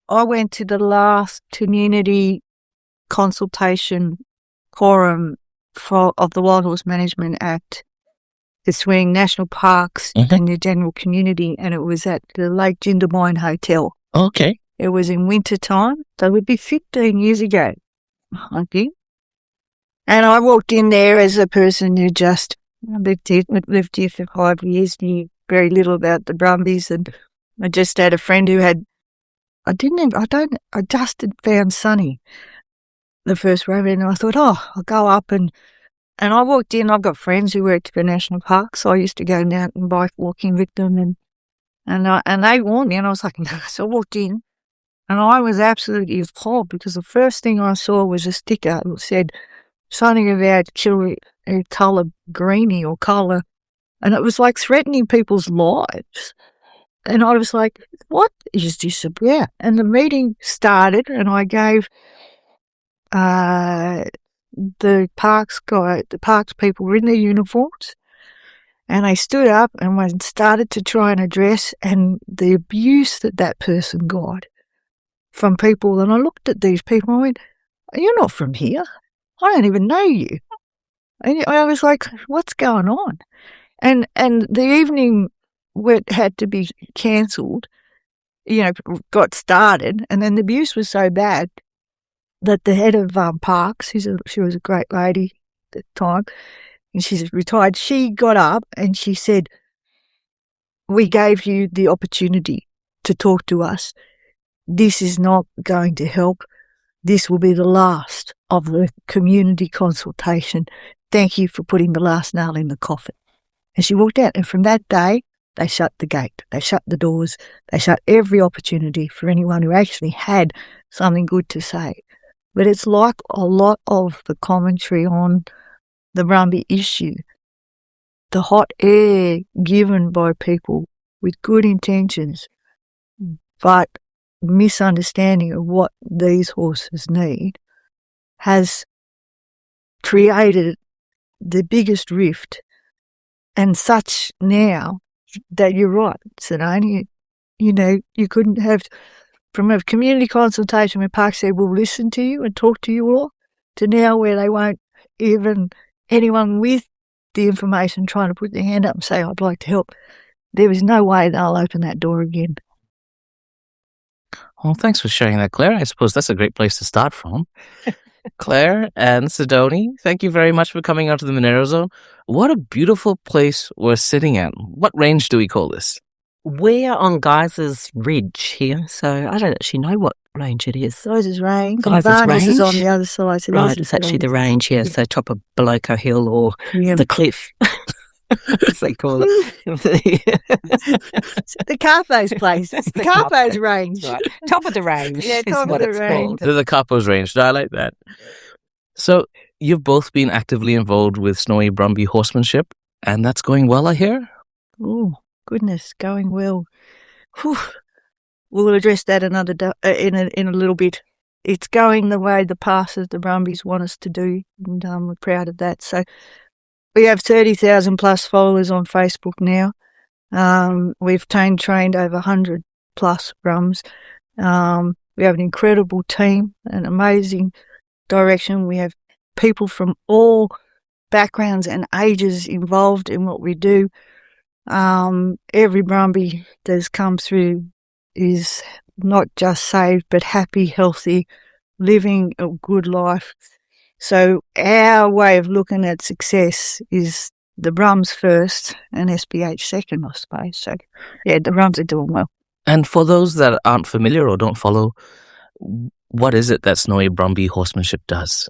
I went to the last community consultation forum of the Wild Horse Management Act between national parks and the general community, and it was at the Lake Jindabyne Hotel. Okay. It was in winter time, so it would be 15 years ago, I think. And I walked in there as a person who just lived here for 5 years, knew very little about the Brumbies, and I just had a friend who had, I just had found Sonny the first rabbit, and I thought, I'll go up and I walked in. I've got friends who worked for national parks, so I used to go mountain bike walking with them, and they warned me, and I was like, no. So I walked in, and I was absolutely appalled because the first thing I saw was a sticker that said something about colour greenie or colour, and it was like threatening people's lives. And I was like, what is this about? And the meeting started, and I gave the parks people were in their uniforms, and they stood up and started to try and address and the abuse that person got from people. And I looked at these people and I went, you're not from here. I don't even know you. And I was like, what's going on? And the evening had to be cancelled, got started, and then the abuse was so bad that the head of parks, she was a great lady at the time, and she's retired, she got up and she said, we gave you the opportunity to talk to us. This is not going to help. This will be the last of the community consultation. Thank you for putting the last nail in the coffin. And she walked out, and from that day, they shut the gate. They shut the doors. They shut every opportunity for anyone who actually had something good to say. But it's like a lot of the commentary on the Brumby issue, the hot air given by people with good intentions, but misunderstanding of what these horses need has created the biggest rift, and such now that you're right, Sidonie, you couldn't have, from a community consultation where Park said, we'll listen to you and talk to you all, to now where they won't even, anyone with the information trying to put their hand up and say, I'd like to help, there is no way they'll open that door again. Well, thanks for sharing that, Clare. I suppose that's a great place to start from. Clare and Sidonie, thank you very much for coming out to the Monaro Zone. What a beautiful place we're sitting at. What range do we call this? We're on Geysers Ridge here, so I don't actually know what range it is. Geysers Range. Geysers Range is on the other side. So right, it's actually the range, yeah, so top of Beloco Hill or the cliff. As they call it. The Carpo's place. It's the Carpo's range. Right. Top of the range. Yeah, top of the range. The Carpo's range. I like that. So you've both been actively involved with Snowy Brumby horsemanship, and that's going well, I hear? Oh, goodness, going well. Whew. We'll address that in a little bit. It's going the way the pastors, the Brumbies, want us to do, and we're proud of that. So we have 30,000 plus followers on Facebook now. We've trained over 100 plus Brums. We have an incredible team, an amazing direction. We have people from all backgrounds and ages involved in what we do. Every Brumby that has come through is not just saved, but happy, healthy, living a good life. So our way of looking at success is the Brums first and SPH second, I suppose. So, yeah, the Brums are doing well. And for those that aren't familiar or don't follow, what is it that Snowy Brumby horsemanship does?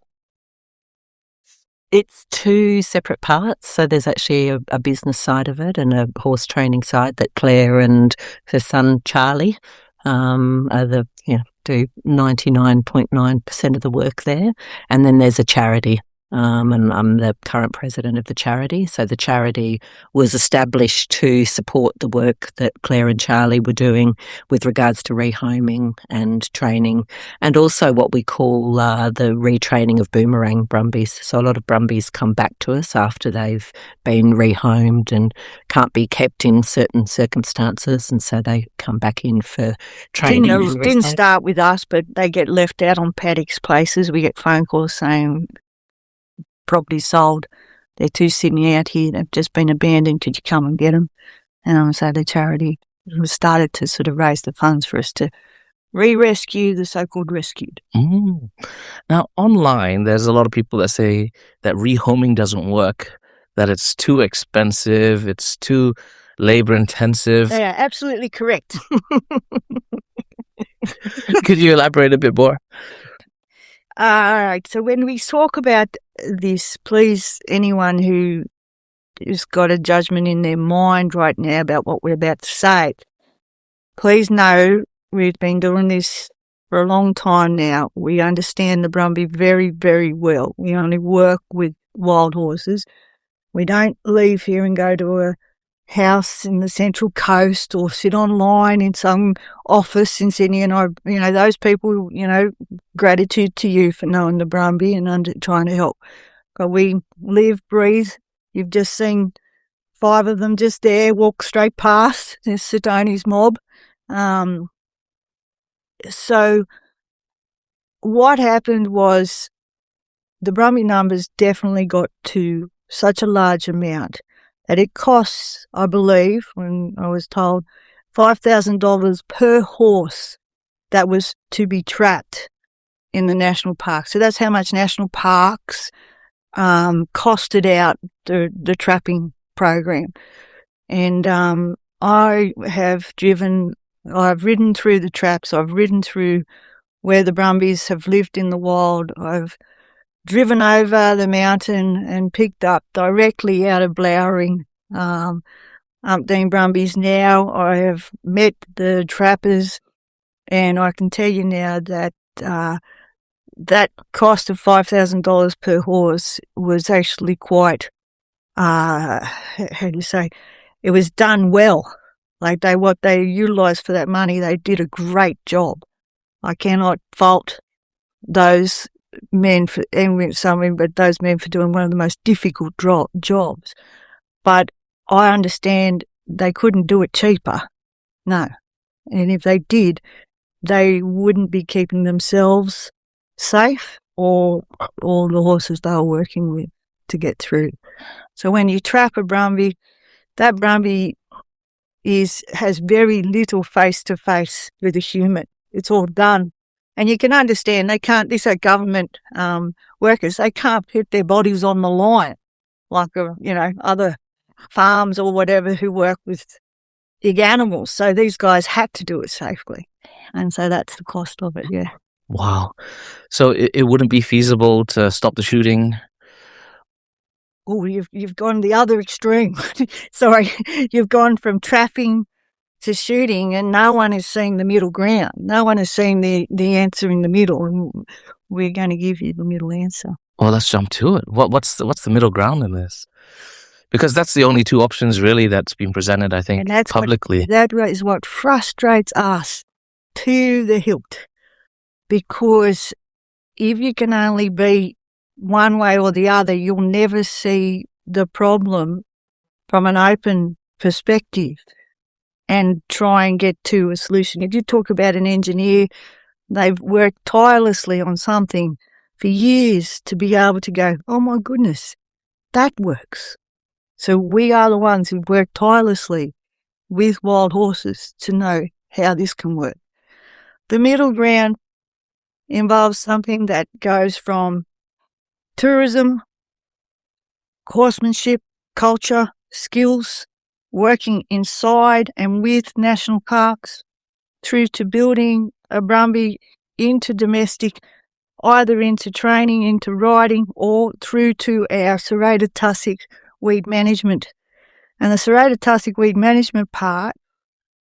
It's two separate parts. So there's actually a business side of it and a horse training side that Clare and her son Charlie do 99.9% of the work there. And then there's a charity and I'm the current president of the charity. So the charity was established to support the work that Clare and Charlie were doing with regards to rehoming and training, and also what we call the retraining of boomerang Brumbies. So a lot of Brumbies come back to us after they've been rehomed and can't be kept in certain circumstances, and so they come back in for training. Didn't start with us, but they get left out on paddocks places. We get phone calls saying property sold. They're too sitting out here. They've just been abandoned. Could you come and get them? And so the charity started to sort of raise the funds for us to re-rescue the so-called rescued. Mm. Now, online, there's a lot of people that say that rehoming doesn't work, that it's too expensive, it's too labor-intensive. They are absolutely correct. Could you elaborate a bit more? All right. So when we talk about this, please, anyone who has got a judgment in their mind right now about what we're about to say, please know we've been doing this for a long time now. We understand the Brumby very, very well. We only work with wild horses. We don't leave here and go to a house in the Central Coast or sit online in some office in Sydney. And those people, gratitude to you for knowing the Brumby and trying to help. But we live, breathe. You've just seen 5 of them just there, walk straight past. There's Sidonie's mob. So what happened was the Brumby numbers definitely got to such a large amount that it costs, I believe, when I was told, $5,000 per horse that was to be trapped in the national park. So that's how much national parks costed out the trapping program. And I've ridden through the traps. I've ridden through where the Brumbies have lived in the wild. I've driven over the mountain and picked up directly out of Blowering umpteen Brumbies. Now I have met the trappers, and I can tell you now that that cost of $5,000 per horse was actually quite, it was done well. Like what they utilised for that money, they did a great job. I cannot fault those men for doing one of the most difficult jobs. But I understand they couldn't do it cheaper. No. And if they did, they wouldn't be keeping themselves safe or all the horses they were working with to get through. So when you trap a Brumby, that Brumby has very little face-to-face with a human. It's all done. And you can understand these are government workers. They can't put their bodies on the line like, other farms or whatever who work with big animals. So these guys had to do it safely. And so that's the cost of it, yeah. Wow. So it wouldn't be feasible to stop the shooting? Oh, you've gone the other extreme. Sorry, you've gone from trapping to shooting, and no one has seen the middle ground. No one has seen the answer in the middle, and we're going to give you the middle answer. Well, let's jump to it. What's the middle ground in this? Because that's the only 2 options really that's been presented, I think, publicly. That is what frustrates us to the hilt. Because if you can only be one way or the other, you'll never see the problem from an open perspective and try and get to a solution. If you talk about an engineer, they've worked tirelessly on something for years to be able to go, oh my goodness, that works. So we are the ones who've worked tirelessly with wild horses to know how this can work. The middle ground involves something that goes from tourism, horsemanship, culture, skills, working inside and with national parks, through to building a Brumby into domestic, either into training, into riding, or through to our Serrated Tussock weed management. And the Serrated Tussock weed management part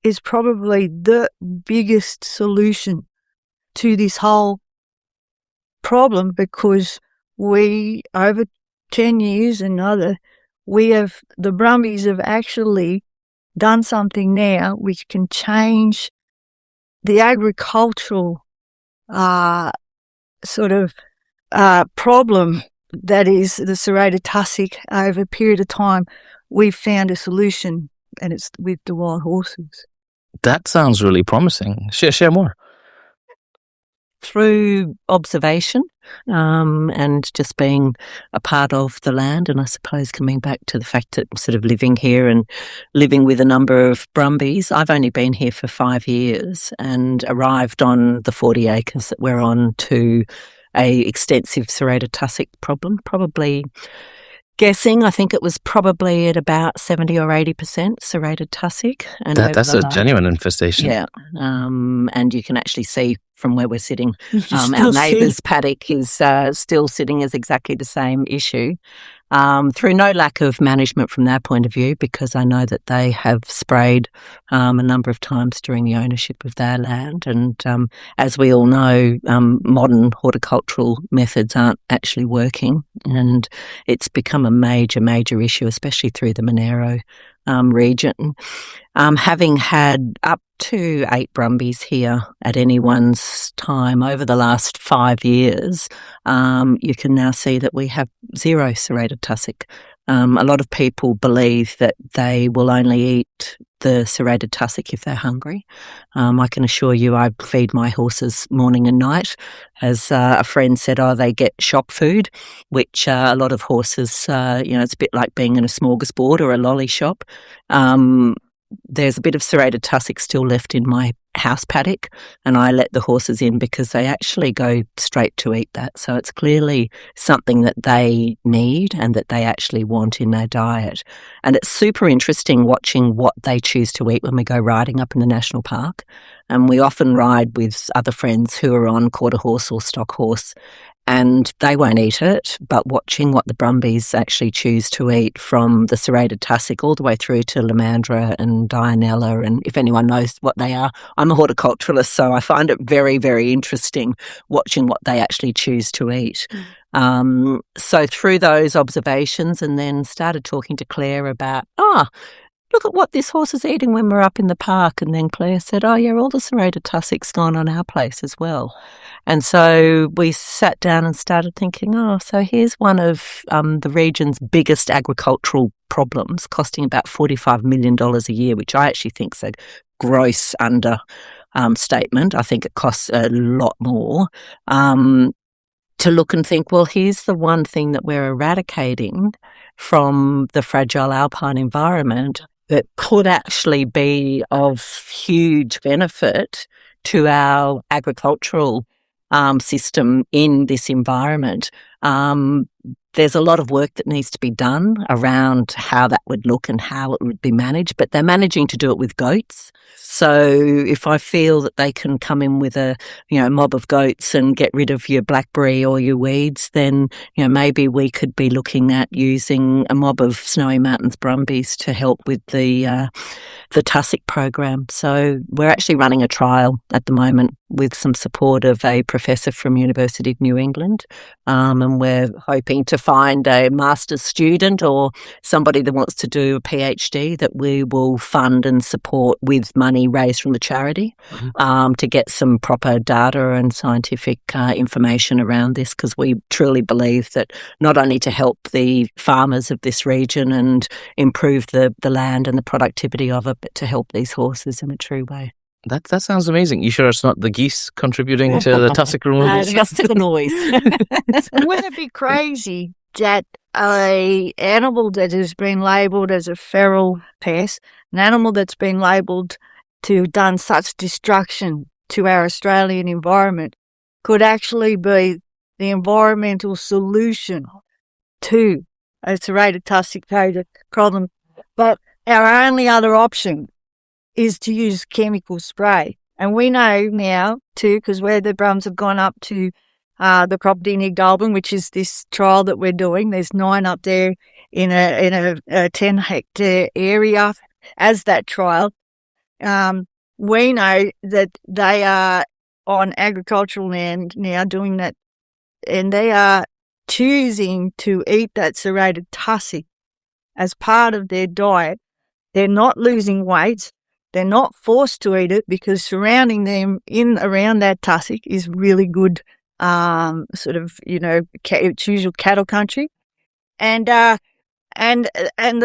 is probably the biggest solution to this whole problem, because we, over 10 years and the Brumbies have actually done something now which can change the agricultural problem that is the serrated tussock. Over a period of time, we've found a solution, and it's with the wild horses. That sounds really promising. Share more. Through observation and just being a part of the land, and I suppose coming back to the fact that sort of living here and living with a number of Brumbies. I've only been here for 5 years and arrived on the 40 acres that we're on to a extensive serrated tussock problem, probably guessing, I think it was probably at about 70 or 80% serrated tussock. And that's a genuine infestation. Yeah. And you can actually see from where we're sitting, our neighbour's paddock is still sitting as exactly the same issue. Through no lack of management from their point of view, because I know that they have sprayed a number of times during the ownership of their land. And as we all know, modern horticultural methods aren't actually working, and it's become a major, major issue, especially through the Monaro region. Having had up to 8 Brumbies here at any one's time over the last 5 years, you can now see that we have 0 serrated tussock. A lot of people believe that they will only eat the serrated tussock if they're hungry. I can assure you I feed my horses morning and night. As a friend said, they get shock food, which a lot of horses, it's a bit like being in a smorgasbord or a lolly shop. There's a bit of serrated tussock still left in my house paddock, and I let the horses in because they actually go straight to eat that. So it's clearly something that they need and that they actually want in their diet. And it's super interesting watching what they choose to eat when we go riding up in the national park. And we often ride with other friends who are on quarter horse or stock horse, and they won't eat it, but watching what the Brumbies actually choose to eat, from the serrated tussock all the way through to Lamandra and Dianella, and if anyone knows what they are, I'm a horticulturalist, so I find it very, very interesting watching what they actually choose to eat. So through those observations, and then started talking to Clare about, look at what this horse is eating when we're up in the park. And then Clare said, all the serrated tussock's gone on our place as well. And so we sat down and started thinking, so here's one of the region's biggest agricultural problems, costing about $45 million a year, which I actually think is a gross understatement. I think it costs a lot more. To look and think, here's the one thing that we're eradicating from the fragile alpine environment that could actually be of huge benefit to our agricultural system in this environment. There's a lot of work that needs to be done around how that would look and how it would be managed, but they're managing to do it with goats. So if I feel that they can come in with a mob of goats and get rid of your blackberry or your weeds, then maybe we could be looking at using a mob of Snowy Mountains Brumbies to help with the tussock program. So we're actually running a trial at the moment with some support of a professor from University of New England, and we're hoping to find a master's student or somebody that wants to do a PhD that we will fund and support with money raised from the charity, to get some proper data and scientific information around this, because we truly believe that not only to help the farmers of this region and improve the land and the productivity of it, but to help these horses in a true way. That sounds amazing. You sure it's not the geese contributing to the tussock removal? Just to the noise. Wouldn't it be crazy that an animal that has been labelled as a feral pest, an animal that's been labelled to have done such destruction to our Australian environment, could actually be the environmental solution to a serrated tussock problem? But our only other option is to use chemical spray. And we know now, too, because where the Brums have gone up to the property near Goulburn, which is this trial that we're doing. There's 9 up there in a 10-hectare area as that trial. We know that they are on agricultural land now doing that, and they are choosing to eat that serrated tussock as part of their diet. They're not losing weight. They're not forced to eat it because surrounding them around that tussock is really good, it's usual cattle country. And the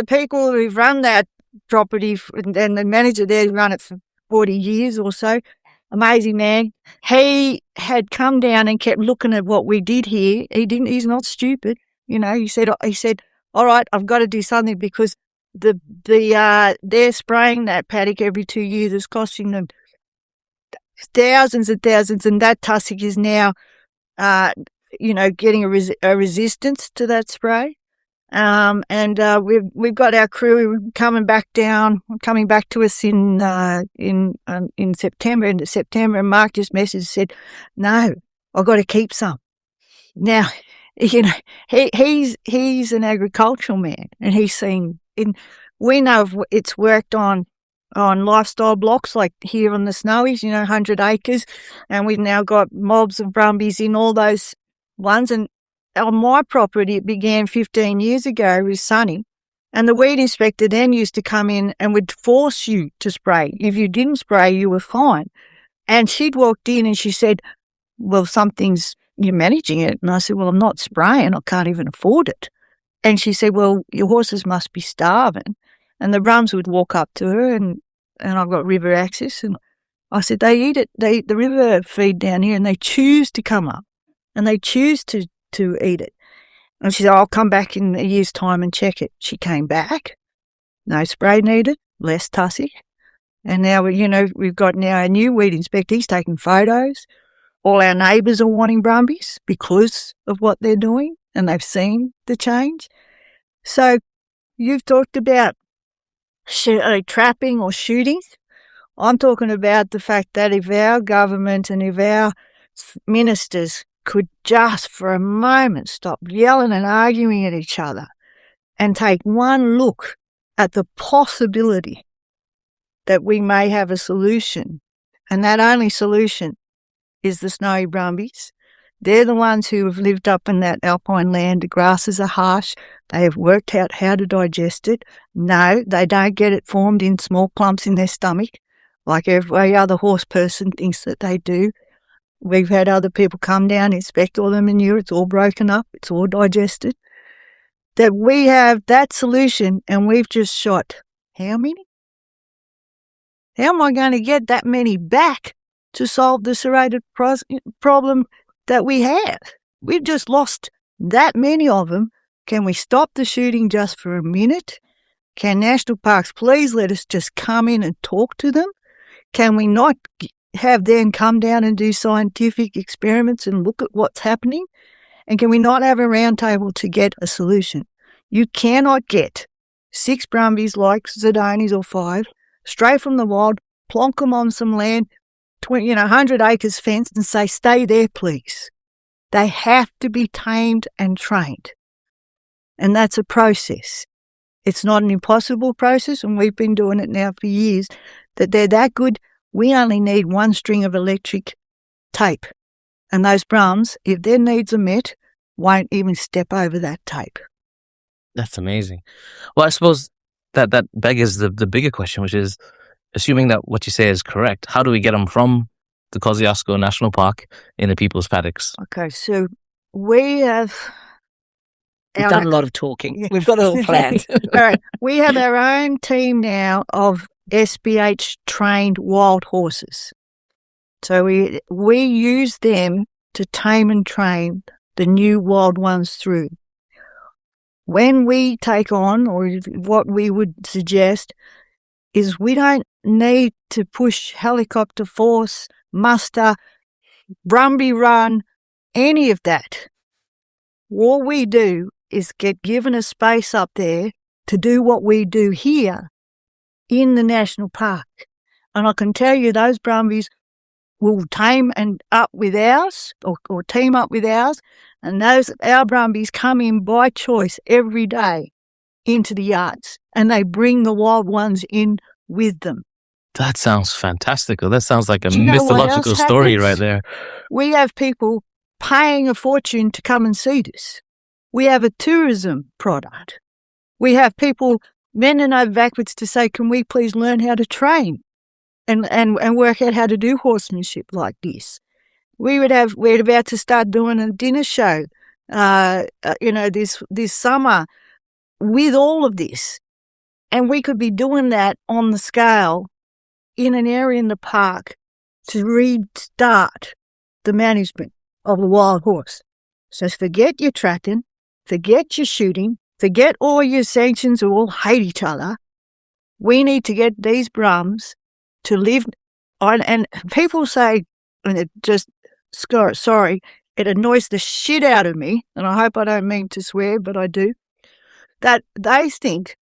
people who've run that property and the manager there who's run it for 40 years or so, amazing man. He had come down and kept looking at what we did here. He's not stupid. He said, all right, I've got to do something because they're spraying that paddock every 2 years. It's costing them thousands and thousands, and that tussock is now, getting a resistance to that spray. We've got our crew coming back to us in September, end of September, and Mark just messaged said, no, I've got to keep some. Now, he's an agricultural man, and he's seen, we know it's worked on lifestyle blocks like here on the Snowies, 100 acres, and we've now got mobs of Brumbies in all those ones. And on my property, it began 15 years ago with Sonny, and the weed inspector then used to come in and would force you to spray. If you didn't spray, you were fine. And she'd walked in and she said, well, you're managing it. And I said, well, I'm not spraying. I can't even afford it. And she said, well, your horses must be starving. And the Brums would walk up to her, and I've got river access. And I said, they eat it. They eat the river feed down here, and they choose to come up, and they choose to eat it. And she said, I'll come back in a year's time and check it. She came back. No spray needed, less tussock. And now, we've got now a new weed inspector. He's taking photos. All our neighbours are wanting Brumbies because of what they're doing, and they've seen the change. So you've talked about trapping or shooting. I'm talking about the fact that if our government and if our ministers could just for a moment stop yelling and arguing at each other and take one look at the possibility that we may have a solution, and that only solution is the Snowy Brumbies. They're the ones who have lived up in that alpine land. The grasses are harsh. They have worked out how to digest it. No, they don't get it formed in small clumps in their stomach like every other horse person thinks that they do. We've had other people come down, inspect all the manure. It's all broken up. It's all digested. That we have that solution, and we've just shot how many? How am I going to get that many back to solve the serrated problem that we have? We've just lost that many of them. Can we stop the shooting just for a minute? Can national parks please let us just come in and talk to them? Can we not have them come down and do scientific experiments and look at what's happening? And can we not have a round table to get a solution? You cannot get 6 Brumbies like Sidonies or 5 straight from the wild, plonk them on some land, 100 acres fenced, and say, stay there, please. They have to be tamed and trained. And that's a process. It's not an impossible process, and we've been doing it now for years, that they're that good. We only need one string of electric tape. And those Brums, if their needs are met, won't even step over that tape. That's amazing. Well, I suppose that begs the bigger question, which is, assuming that what you say is correct, how do we get them from the Kosciuszko National Park into people's paddocks? Okay, so we've done a lot of talking. We've got it all planned. All right. We have our own team now of SBH trained wild horses. So we use them to tame and train the new wild ones through. When we take on, or what we would suggest, is we don't need to push helicopter force, muster, Brumby run, any of that. All we do is get given a space up there to do what we do here in the national park. And I can tell you those Brumbies will tame and up with ours, or team up with ours, and our Brumbies come in by choice every day into the yards, and they bring the wild ones in with them. That sounds fantastical. That sounds like a Do you know mythological story right there. We have people paying a fortune to come and see this. We have a tourism product. We have people bending over backwards to say, can we please learn how to train and work out how to do horsemanship like this? We're about to start doing a dinner show, this summer with all of this. And we could be doing that on the scale in an area in the park to restart the management of the wild horse. So forget your tracking, forget your shooting, forget all your sanctions who all hate each other. We need to get these brums to live on. And people say, and it just, sorry, it annoys the shit out of me, and I hope I don't mean to swear, but I do, that they think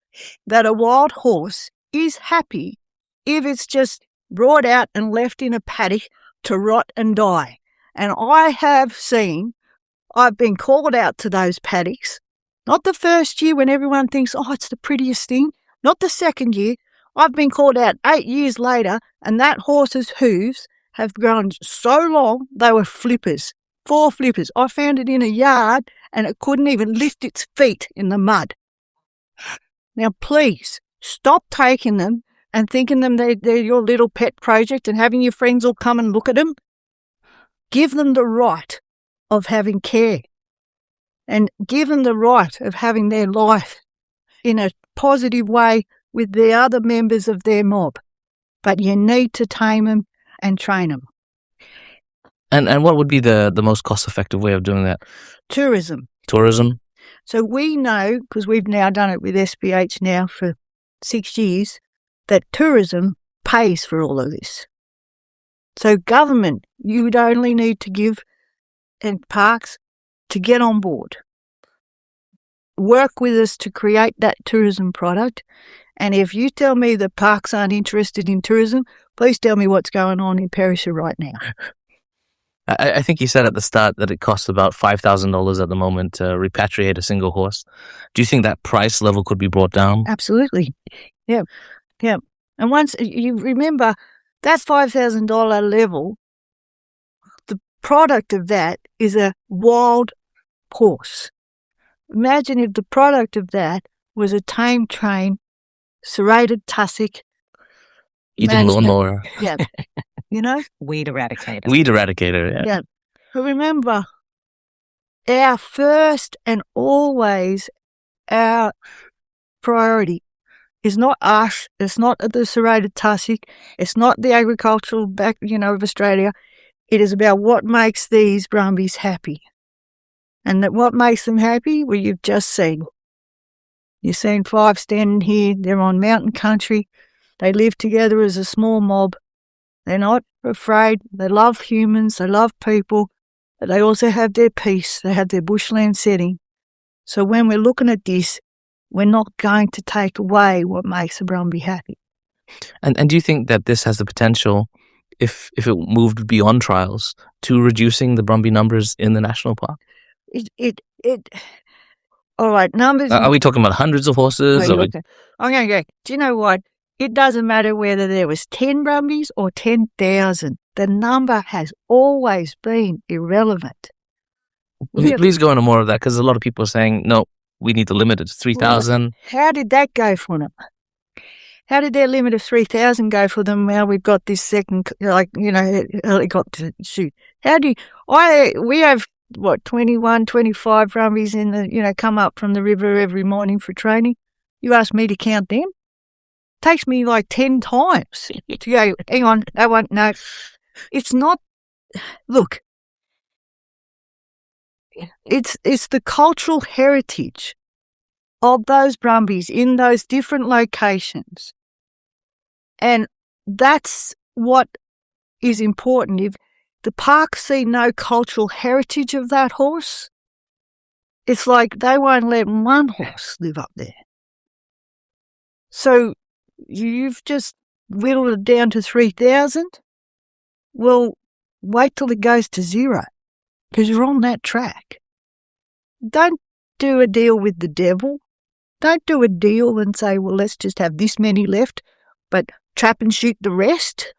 that a wild horse is happy if it's just brought out and left in a paddock to rot and die. And I've been called out to those paddocks, not the first year when everyone thinks, oh, it's the prettiest thing, not the second year. I've been called out 8 years later, and that horse's hooves have grown so long they were flippers, 4 flippers. I found it in a yard and it couldn't even lift its feet in the mud. Now, please, stop taking them and thinking they're your little pet project and having your friends all come and look at them. Give them the right of having care and give them the right of having their life in a positive way with the other members of their mob. But you need to tame them and train them. And what would be the most cost-effective way of doing that? Tourism. So we know, because we've now done it with SPH now for 6 years, that tourism pays for all of this. So government, you would only need to give, and parks, to get on board. Work with us to create that tourism product. And if you tell me the parks aren't interested in tourism, please tell me what's going on in Perisher right now. I think you said at the start that it costs about $5,000 at the moment to repatriate a single horse. Do you think that price level could be brought down? Absolutely. Yeah. And once you remember, that $5,000 level, the product of that is a wild horse. Imagine if the product of that was a tame, trained, serrated tussock. Eating lawnmower. Yeah. You know? Weed eradicator, yeah. But remember, our first and always our priority is not us. It's not the serrated tussock. It's not the agricultural of Australia. It is about what makes these Brumbies happy. And that what makes them happy, well, you've just seen. You've seen 5 standing here. They're on mountain country. They live together as a small mob. They're not afraid. They love humans. They love people. But they also have their peace. They have their bushland setting. So when we're looking at this, we're not going to take away what makes a Brumby happy. And do you think that this has the potential, if it moved beyond trials, to reducing the Brumby numbers in the national park? All right, numbers. Are we talking about hundreds of horses? I'm going to go. Do you know what? It doesn't matter whether there was 10 Brumbies or 10,000. The number has always been irrelevant. Please go into more of that, because a lot of people are saying, no, we need to limit it to 3,000. How did that go for them? How did their limit of 3,000 go for them? Now we've got this second, helicopter shoot. We have, 21, 25 Brumbies in the, come up from the river every morning for training. You ask me to count them? Takes me like 10 times to go, hang on, that one, no. It's not, look, it's the cultural heritage of those Brumbies in those different locations. And that's what is important. If the parks see no cultural heritage of that horse, it's like they won't let one horse live up there. So you've just whittled it down to 3,000. Well, wait till it goes to 0, because you're on that track. Don't do a deal with the devil. Don't do a deal and say, well, let's just have this many left, but trap and shoot the rest.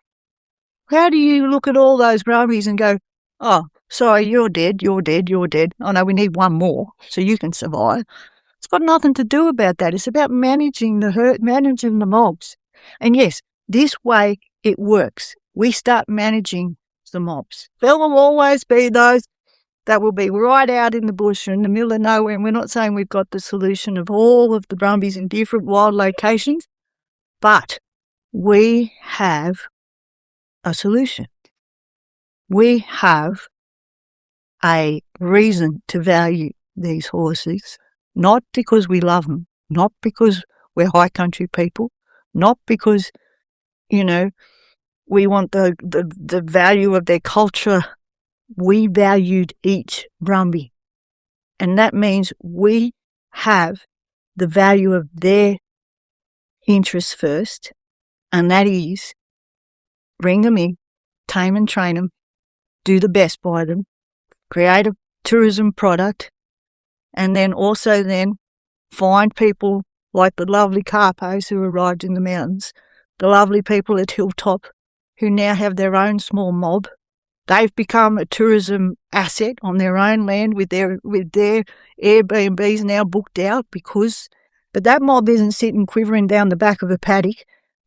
How do you look at all those Brumbies and go, oh, sorry, you're dead, you're dead, you're dead. Oh no, we need one more so you can survive. It's got nothing to do about that. It's about managing the herd, managing the mobs. And yes, this way it works. We start managing the mobs. There will always be those that will be right out in the bush or in the middle of nowhere. And we're not saying we've got the solution of all of the Brumbies in different wild locations, but we have a solution. We have a reason to value these horses, not because we love them, not because we're high country people, not because, we want the value of their culture. We valued each Brumby. And that means we have the value of their interests first, and that is bring them in, tame and train them, do the best by them, create a tourism product, and then also find people like the lovely Carpos who arrived in the mountains, the lovely people at Hilltop who now have their own small mob. They've become a tourism asset on their own land with their Airbnbs now booked out but that mob isn't sitting quivering down the back of a paddock.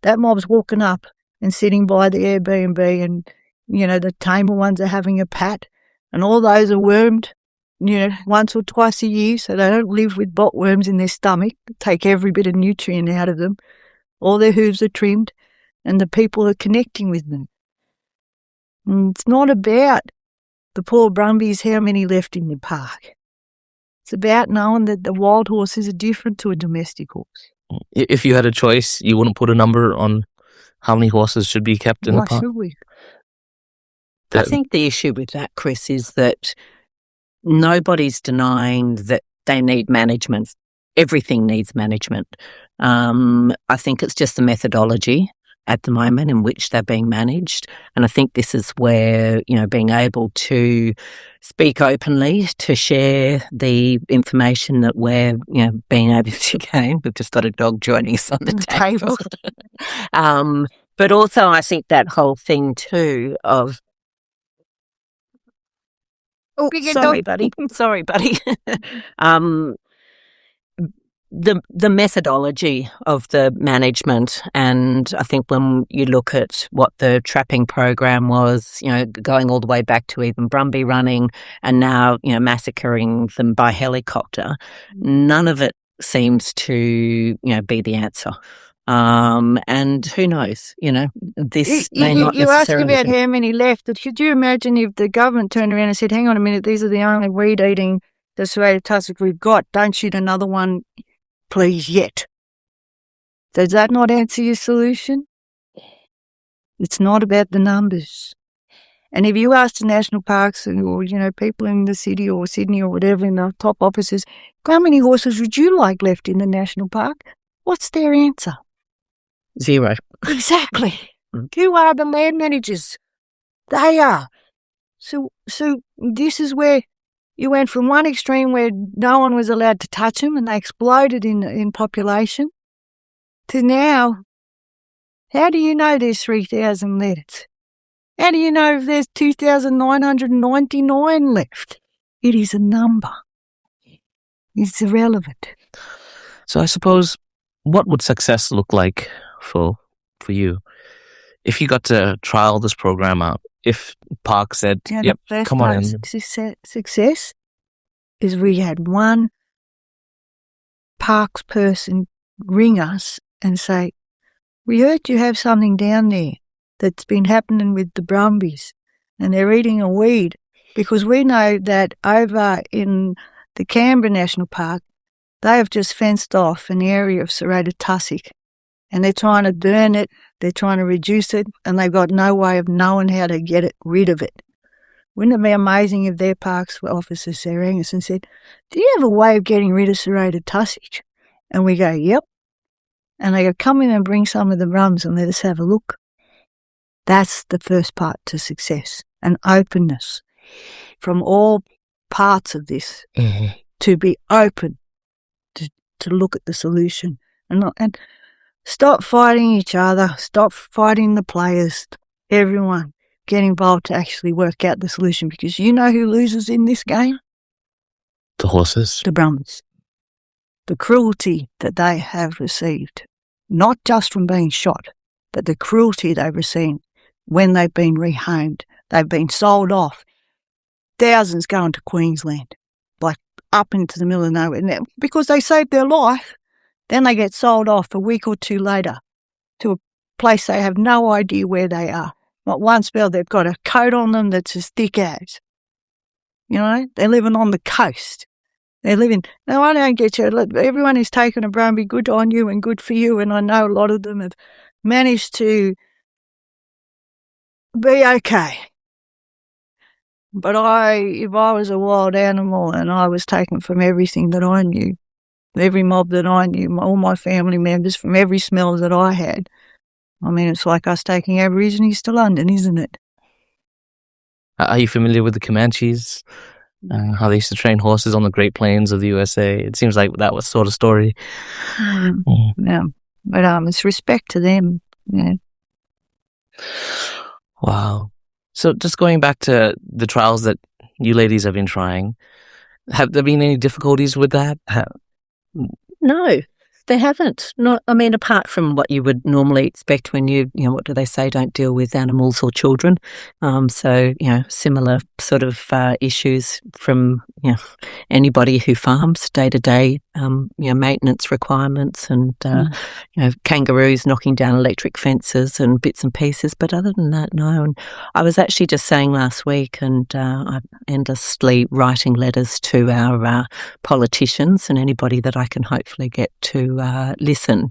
That mob's walking up and sitting by the Airbnb, and, the tamer ones are having a pat, and all those are wormed, once or twice a year, so they don't live with botworms in their stomach, take every bit of nutrient out of them. All their hooves are trimmed, and the people are connecting with them. And it's not about the poor Brumbies, how many left in the park. It's about knowing that the wild horses are different to a domestic horse. If you had a choice, you wouldn't put a number on how many horses should be kept in the park? Why should we? I think the issue with that, Chris, is that nobody's denying that they need management. Everything needs management. I think it's just the methodology at the moment in which they're being managed. And I think this is where, being able to speak openly, to share the information that we're, being able to gain. We've just got a dog joining us on the table. But also I think that whole thing too of, sorry, buddy. The methodology of the management, and I think when you look at what the trapping program was, going all the way back to even Brumby running and now, massacring them by helicopter, none of it seems to, be the answer. And who knows, this may not necessarily. You asked about how many left. Could you imagine if the government turned around and said, hang on a minute, these are the only weed-eating the serrated tussock we've got, don't shoot another one, please, yet. Does that not answer your solution? It's not about the numbers. And if you ask the national parks or, people in the city or Sydney or whatever in the top offices, how many horses would you like left in the national park? What's their answer? 0. Exactly. Who are the land managers? They are. So this is where you went from one extreme where no one was allowed to touch them and they exploded in population to now, how do you know there's 3,000 left? How do you know if there's 2,999 left? It is a number. It's irrelevant. So I suppose, what would success look like for you if you got to trial this program out? If Park said, "Yep, come on in." Success is we had one Parks person ring us and say, "We heard you have something down there that's been happening with the Brumbies, and they're eating a weed," because we know that over in the Canberra National Park, they have just fenced off an area of Serrated Tussock, and they're trying to burn it, they're trying to reduce it, and they've got no way of knowing how to get rid of it. Wouldn't it be amazing if their parks officers rang us and said, "Do you have a way of getting rid of Serrated Tussock?" And we go, "Yep." And they go, "Come in and bring some of the rums and let us have a look." That's the first part to success, an openness from all parts of this, to be open to look at the solution and stop fighting each other, stop fighting the players, everyone. get involved to actually work out the solution, because you know who loses in this game? The horses. The Brumbies. The cruelty that they have received, not just from being shot, but the cruelty they've received when they've been rehomed. They've been sold off. Thousands going to Queensland, like up into the middle of nowhere. Now, because they saved their life, then they get sold off a week or two later to a place they have no idea where they are. Not one spell, they've got a coat on them that's as thick as. You know, they're living on the coast. They're living. Now, I don't get you. Look, everyone who's taken a Brumby, good on you and good for you. And I know a lot of them have managed to be okay. But if I was a wild animal and I was taken from everything that I knew, every mob that I knew, all my family members, from every smell that I had, I mean, it's like us taking Aborigines to London, isn't it? Are you familiar with the Comanches? How they used to train horses on the Great Plains of the USA? It seems like that was sort of story. Yeah. But it's respect to them. Yeah. Wow. So just going back to the trials that you ladies have been trying, have there been any difficulties with that? No, they haven't. Not, I mean, apart from what you would normally expect when you know, what do they say? Don't deal with animals or children. So, you know, similar sort of issues from, you know, anybody who farms day to day, you know, maintenance requirements and, you know, kangaroos knocking down electric fences and bits and pieces. But other than that, no. And I was actually just saying last week, and I'm endlessly writing letters to our politicians and anybody that I can hopefully get to listen.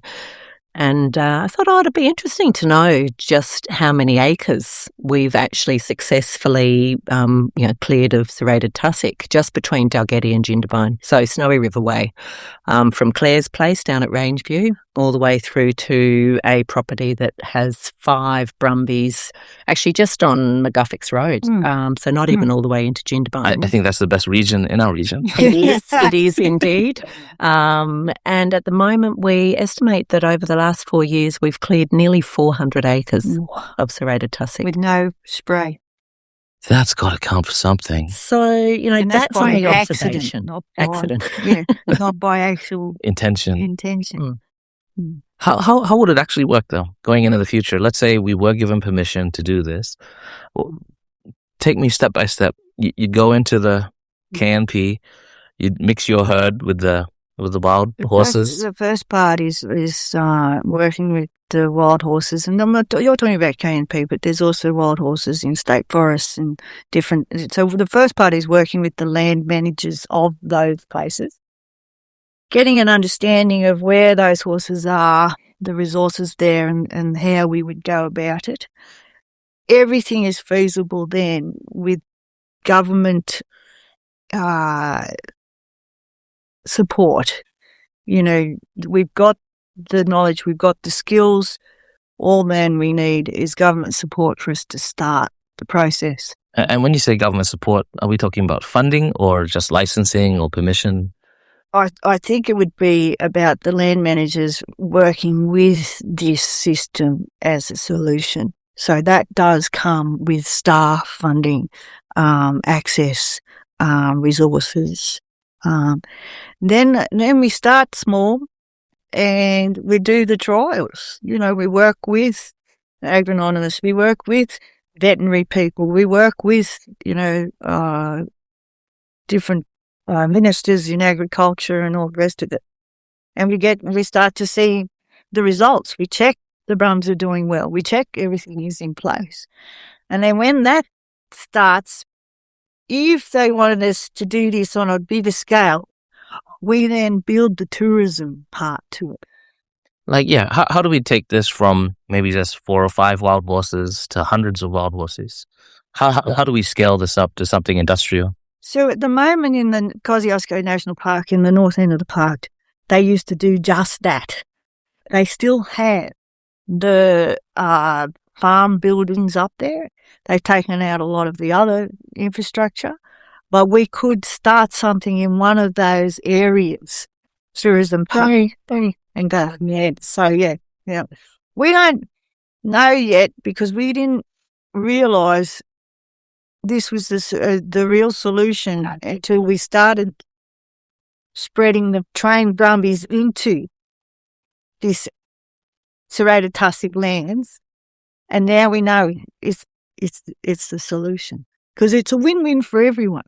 And I thought, it'd be interesting to know just how many acres we've actually successfully, you know, cleared of serrated tussock just between Dalgety and Jindabyne. So Snowy River Way, from Clare's place down at Rangeview all the way through to a property that has 5 Brumbies, actually just on McGuffick's Road. So not even all the way into Jindabyne. I think that's the best region in our region. It is indeed. And at the moment, we estimate that over the last 4 years, we've cleared nearly 400 acres of serrated tussock. With no spray. That's got to count for something. So, you know, And that's by only accident, observation. not by, Accident. Yeah, not by actual Intention. How would it actually work, though, going into the future? Let's say we were given permission to do this. Well, take me step by step. You'd go into the KNP, you'd mix your herd with the wild horses. The first part is working with the wild horses, and you're talking about KNP, but there's also wild horses in state forests and different. So the first part is working with the land managers of those places, getting an understanding of where those horses are, the resources there, and how we would go about it. Everything is feasible then with government support. You know, we've got the knowledge, we've got the skills. All man we need is government support for us to start the process. And when you say government support, are we talking about funding or just licensing or permission? I think it would be about the land managers working with this system as a solution. So that does come with staff, funding, access, resources. Then we start small and we do the trials. You know, we work with agronomists, we work with veterinary people, we work with, you know, different ministers in agriculture and all the rest of it. And we start to see the results. We check the Brums are doing well. We check everything is in place. And then when that starts, if they wanted us to do this on a bigger scale, we then build the tourism part to it. Like, yeah, how do we take this from maybe just 4 or 5 wild horses to hundreds of wild horses? How do we scale this up to something industrial? So at the moment in the Kosciuszko National Park, in the north end of the park, they used to do just that. They still have the farm buildings up there. They've taken out a lot of the other infrastructure, but we could start something in one of those areas, tourism park, and go, yeah. So, yeah. We don't know yet because we didn't realise this was the real solution until we started spreading the trained Brumbies into this Serrated Tussock lands, and now we know it's the solution, because it's a win-win for everyone.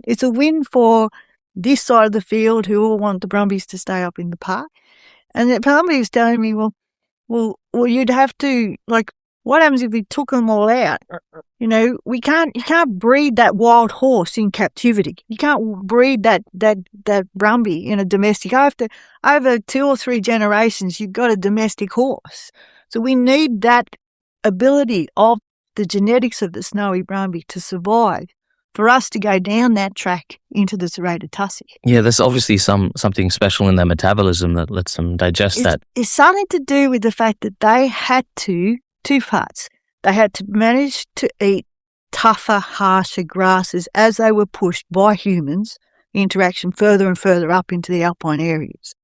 It's a win for this side of the field who all want the Brumbies to stay up in the park, and the Brumby was telling me, well, you'd have to, like, what happens if we took them all out? You know, you can't breed that wild horse in captivity. You can't breed that Brumby in a domestic. After over 2 or 3 generations, you've got a domestic horse. So we need that ability of the genetics of the Snowy Brumby to survive for us to go down that track into the Serrated Tussock. Yeah, there's obviously something special in their metabolism that lets them digest that. It's something to do with the fact that they had two parts. They had to manage to eat tougher, harsher grasses as they were pushed by humans, interaction further and further up into the alpine areas.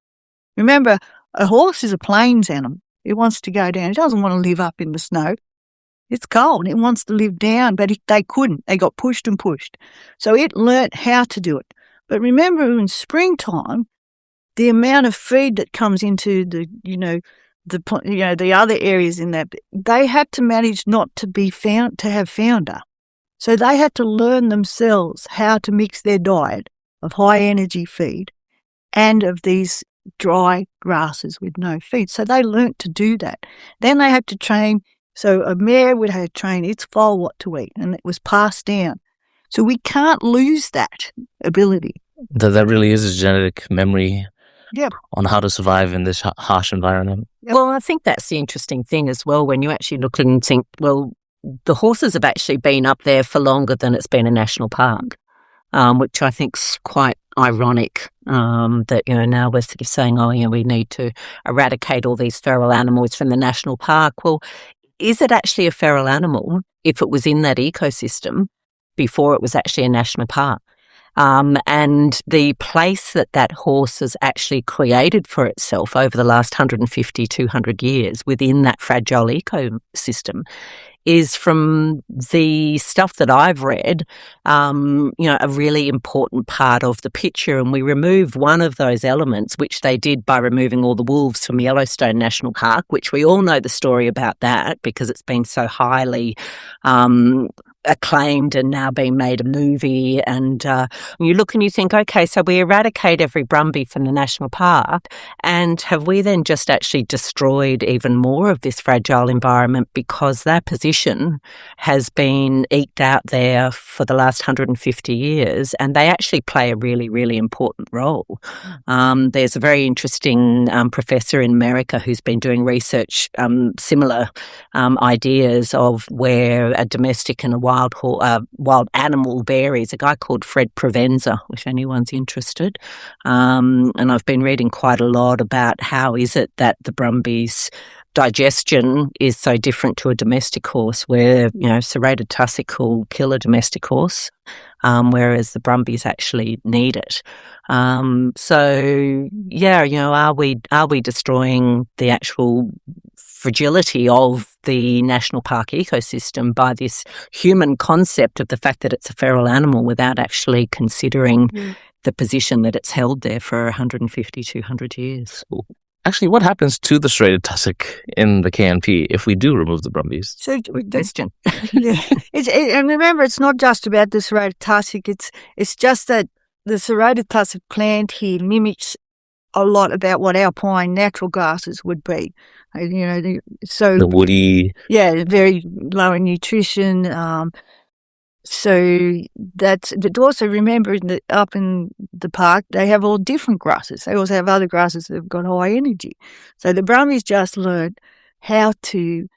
Remember, a horse is a plains animal. It wants to go down. It doesn't want to live up in the snow. It's cold. It wants to live down, but they couldn't. They got pushed and pushed. So it learnt how to do it. But remember, in springtime, the amount of feed that comes into the other areas in that, they had to manage not to be found, to have founder. So they had to learn themselves how to mix their diet of high energy feed and of these dry grasses with no feed. So they learnt to do that. Then they had to train. So a mare would have to train its foal what to eat, and it was passed down. So we can't lose that ability. That really is a genetic memory. Yep. On how to survive in this harsh environment. Well, I think that's the interesting thing as well, when you actually look and think, well, the horses have actually been up there for longer than it's been a national park, which I think's quite ironic, that, now we're sort of saying, we need to eradicate all these feral animals from the national park. Well, is it actually a feral animal if it was in that ecosystem before it was actually a national park? And the place that horse has actually created for itself over the last 150, 200 years within that fragile ecosystem is, from the stuff that I've read, a really important part of the picture. And we remove one of those elements, which they did by removing all the wolves from Yellowstone National Park, which we all know the story about that because it's been so highly acclaimed and now being made a movie. And you look and you think, okay, so we eradicate every Brumby from the national park, and have we then just actually destroyed even more of this fragile environment because their position has been eked out there for the last 150 years, and they actually play a really, really important role. There's a very interesting professor in America who's been doing research, similar ideas of where a domestic and a wild animal varies. A guy called Fred Provenza, if anyone's interested. And I've been reading quite a lot about how is it that the Brumbies' digestion is so different to a domestic horse, where, Serrated Tussock will kill a domestic horse, whereas the Brumbies actually need it. Are we destroying the actual fragility of the national park ecosystem by this human concept of the fact that it's a feral animal without actually considering the position that it's held there for 150, 200 years? Actually, what happens to the Serrated Tussock in the KNP if we do remove the Brumbies? So, Good question. Yeah, and remember, it's not just about the Serrated Tussock. It's just that the Serrated Tussock plant here mimics a lot about what alpine natural grasses would be. The woody. Yeah, very low in nutrition. But also remember, up in the park, they have all different grasses. They also have other grasses that have got high energy. So the Brumbies just learned how to.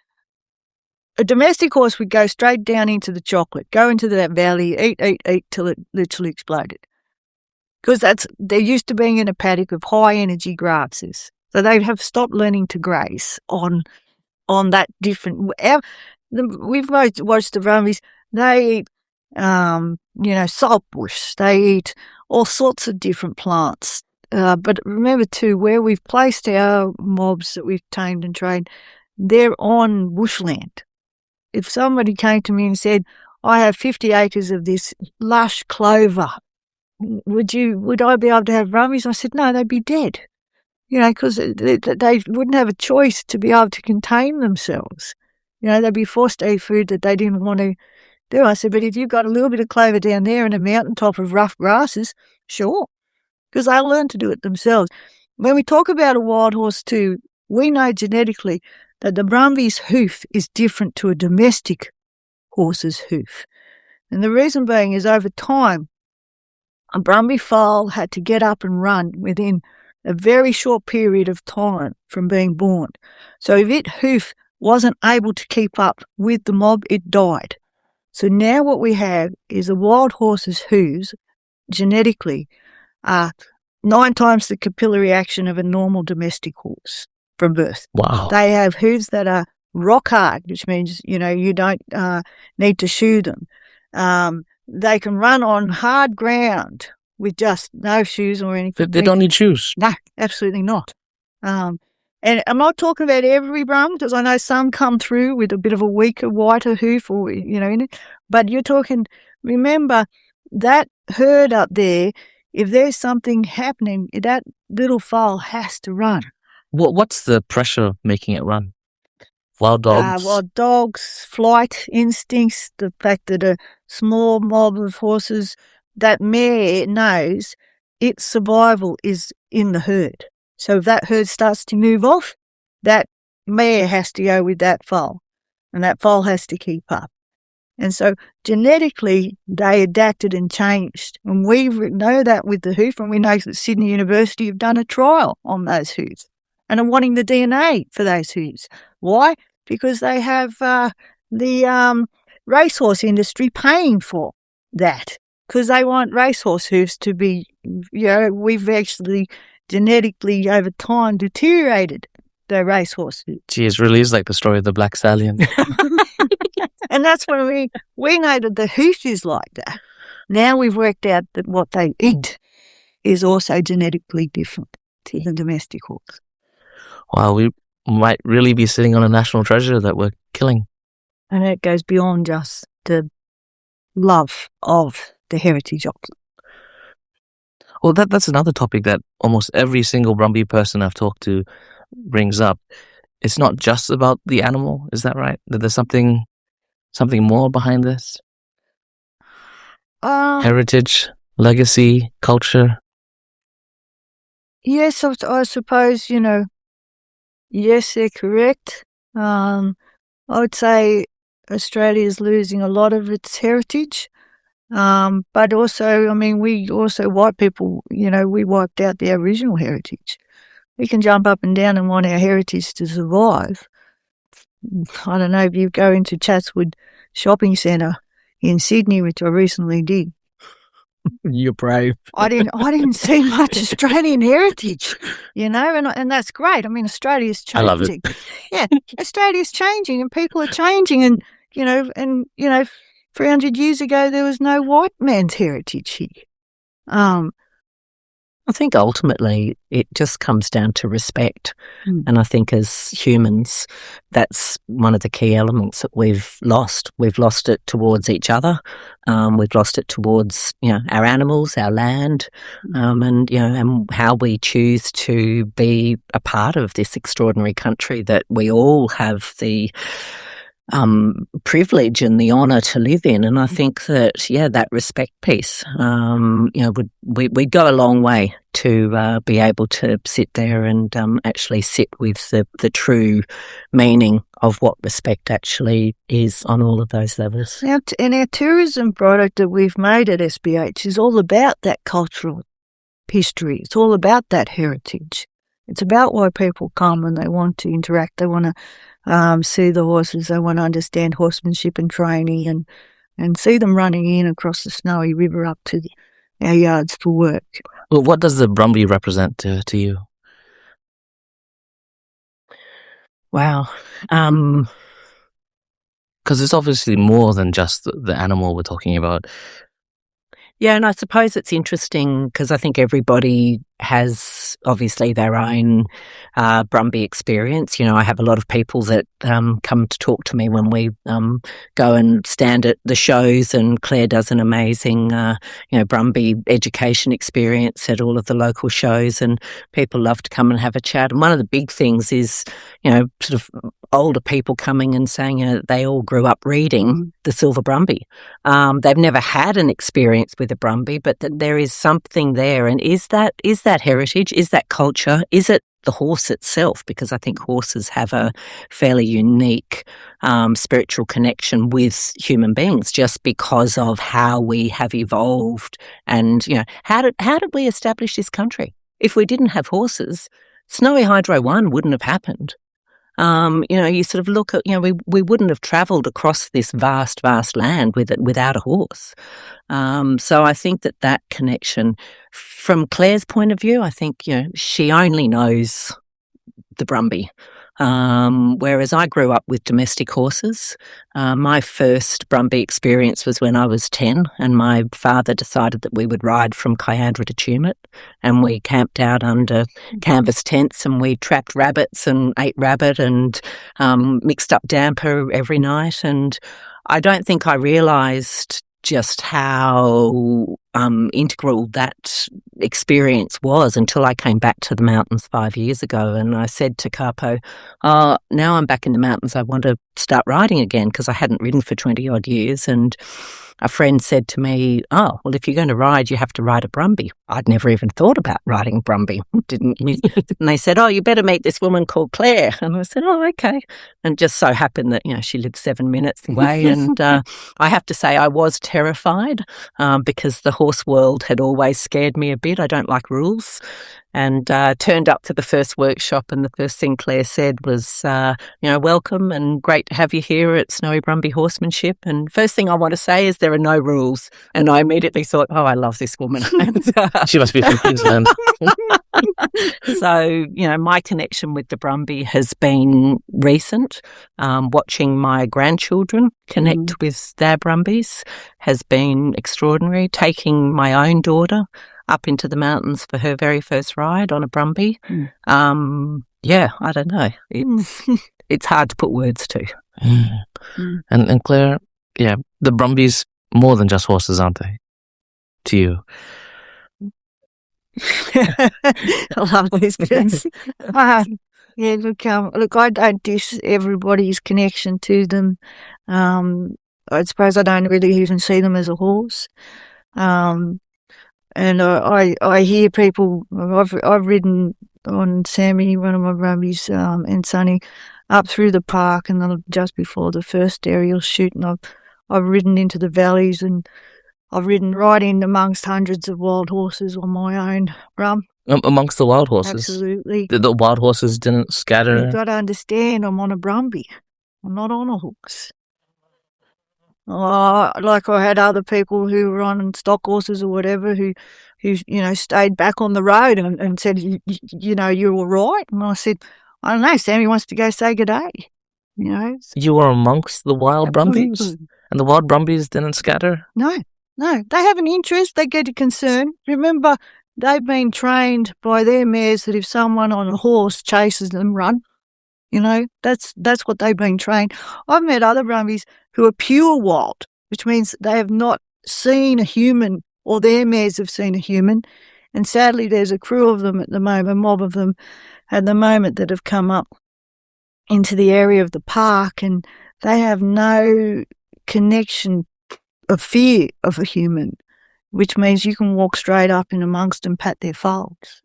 A domestic horse would go straight down into the chocolate, go into that valley, eat till it literally exploded. Because they're used to being in a paddock of high energy grasses. So they have stopped learning to graze on that different. We've watched the Brumbies. They eat, saltbush. They eat all sorts of different plants. But remember too, where we've placed our mobs that we've tamed and trained, they're on bushland. if somebody came to me and said, I have 50 acres of this lush clover, would I be able to have Brumbies? I said, no, they'd be dead. Because they wouldn't have a choice to be able to contain themselves. They'd be forced to eat food that they didn't want to do. I said, but if you've got a little bit of clover down there in a mountaintop of rough grasses, sure, because they'll learn to do it themselves. When we talk about a wild horse too, we know genetically that the Brumby's hoof is different to a domestic horse's hoof. And the reason being is over time, a Brumby foal had to get up and run within a very short period of time from being born. So if its hoof wasn't able to keep up with the mob, it died. So now what we have is a wild horse's hooves genetically are 9 times the capillary action of a normal domestic horse from birth. Wow. They have hooves that are rock hard, which means, you don't need to shoe them. They can run on hard ground with just no shoes or anything. They don't need shoes. No, absolutely not. And I'm not talking about every Brum, because I know some come through with a bit of a weaker, whiter hoof, or in it. But you're talking. Remember that herd up there. If there's something happening, that little foal has to run. What's the pressure making it run? Wild dogs? Wild dogs, flight instincts, the fact that a small mob of horses, that mare knows its survival is in the herd. So if that herd starts to move off, that mare has to go with that foal, and that foal has to keep up. And so genetically, they adapted and changed. And we know that with the hoof, and we know that Sydney University have done a trial on those hooves and are wanting the DNA for those hooves. Why? Because they have the racehorse industry paying for that, because they want racehorse hooves to be, we've actually genetically over time deteriorated the racehorse hooves. Gee, it really is like the story of the Black Stallion. And that's when we know that the hoof is like that. Now we've worked out that what they eat is also genetically different to the domestic horse. Wow, we might really be sitting on a national treasure that we're killing. And it goes beyond just the love of the heritage of them. Well, that's another topic that almost every single Brumby person I've talked to brings up. It's not just about the animal, is that right? That there's something more behind this? Heritage, legacy, culture? Yes, I suppose, yes, they're correct. I would say Australia is losing a lot of its heritage. But also, white people, we wiped out the Aboriginal heritage. We can jump up and down and want our heritage to survive. I don't know if you go into Chatswood Shopping Centre in Sydney, which I recently did. You're brave. I didn't see much Australian heritage, and that's great. Australia's changing. I love it. Yeah, Australia's changing, and people are changing, and 300 years ago there was no white man's heritage here. I think ultimately it just comes down to respect. And I think as humans, that's one of the key elements that we've lost. We've lost it towards each other. We've lost it towards, our animals, our land, and how we choose to be a part of this extraordinary country that we all have the privilege and the honour to live in. And I think that, that respect piece, we'd go a long way to be able to sit there and actually sit with the true meaning of what respect actually is on all of those levels. And our tourism product that we've made at SBH is all about that cultural history. It's all about that heritage. It's about why people come and they want to interact. They want to see the horses. They want to understand horsemanship and training and see them running in across the Snowy River up to our yards for work. Well, what does the Brumby represent to you? Wow. Because it's obviously more than just the animal we're talking about. Yeah, and I suppose it's interesting because I think everybody has obviously their own Brumby experience. I have a lot of people that come to talk to me when we go and stand at the shows, and Clare does an amazing, Brumby education experience at all of the local shows, and people love to come and have a chat. And one of the big things is, sort of older people coming and saying they all grew up reading the Silver Brumby. They've never had an experience with a Brumby, but there is something there. And is that heritage? Is that culture? Is it the horse itself? Because I think horses have a fairly unique spiritual connection with human beings just because of how we have evolved. And, how did we establish this country? If we didn't have horses, Snowy Hydro 1 wouldn't have happened. You sort of look at, we wouldn't have travelled across this vast, vast land without a horse. So I think that connection, from Clare's point of view, I think, she only knows the Brumby. Whereas I grew up with domestic horses. My first Brumby experience was when I was 10, and my father decided that we would ride from Kyandra to Tumut, and we camped out under canvas tents, and we trapped rabbits and ate rabbit and mixed up damper every night. And I don't think I realised just how integral that experience was until I came back to the mountains 5 years ago. And I said to Capo, now I'm back in the mountains, I want to start riding again, because I hadn't ridden for 20 odd years. And a friend said to me, oh, well, if you're going to ride, you have to ride a Brumby. I'd never even thought about riding Brumby. And they said, oh, you better meet this woman called Clare. And I said, oh, okay. And just so happened that, she lived 7 minutes away. And I have to say I was terrified because the horse world had always scared me a bit. I don't like rules. And turned up to the first workshop, and the first thing Clare said was, welcome and great to have you here at Snowy Brumby Horsemanship. And first thing I want to say is there are no rules. And I immediately thought, oh, I love this woman. She must be from Queensland. So, my connection with the Brumby has been recent. Watching my grandchildren connect with their Brumbies has been extraordinary. Taking my own daughter up into the mountains for her very first ride on a Brumby. I don't know. It's hard to put words to. And Clare, the Brumbies more than just horses, aren't they? To you. I love these guys. Look, I don't diss everybody's connection to them. I suppose I don't really even see them as a horse. And I hear people. I've ridden on Sammy, one of my Brumbies, and Sonny, up through the park, and then just before the first aerial shoot, and I've ridden into the valleys, and I've ridden right in amongst hundreds of wild horses on my own Brum. Amongst the wild horses? Absolutely. The wild horses didn't scatter? You've got to understand, I'm on a Brumby. I'm not on a horse. Like I had other people who were on stock horses or whatever who stayed back on the road and said, you're all right. And I said, I don't know, Sammy wants to go say good day. You were amongst the wild Brumbies? And the wild Brumbies didn't scatter? No, they have an interest. They get a concern. Remember, they've been trained by their mares that if someone on a horse chases them, run. That's what they've been trained. I've met other Brumbies who are pure wild, which means they have not seen a human, or their mares have seen a human. And sadly, there's a crew of them at the moment, a mob of them at the moment, that have come up into the area of the park, and they have no connection of fear of a human, which means you can walk straight up in amongst and pat their foals.